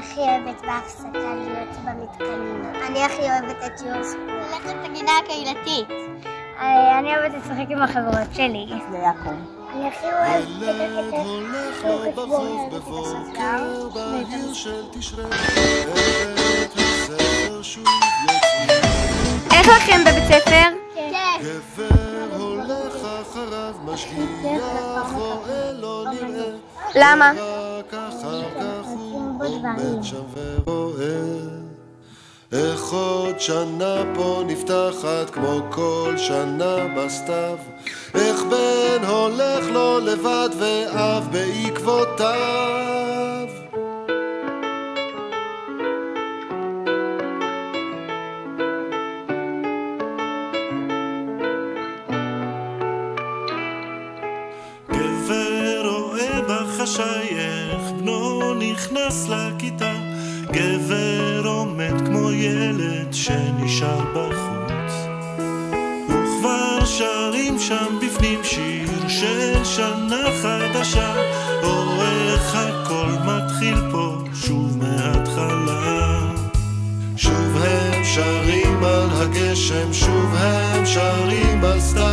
הכי אוהבת בהפסקה להיות במתקנים. אני הכי אוהבת את יוס. ללכת לגינה הקהילתית. אני אוהבת לשחק עם החברות שלי. זה יעקב. אני הכי אוהבת את השבוע איך לכם בבית ספר? כן. גבר הולך אחריו משגיח רואה לא נראה למה? רק אחר כך הוא עומד שם ורואה איך עוד שנה פה נפתחת כמו כל שנה בסתיו איך בן הולך לו לבד ואב בעקבותיו גבר רואה בחשייך, בנו נכנס לכיתה, גבר עומד כמו ילד שנשאר בחוץ, וכבר שרים שם בפנים שיר של שנה חדשה, או איך הכל מתחיל פה שוב מההתחלה. שוב הם שרים על הגשם, שוב הם שרים על סתיו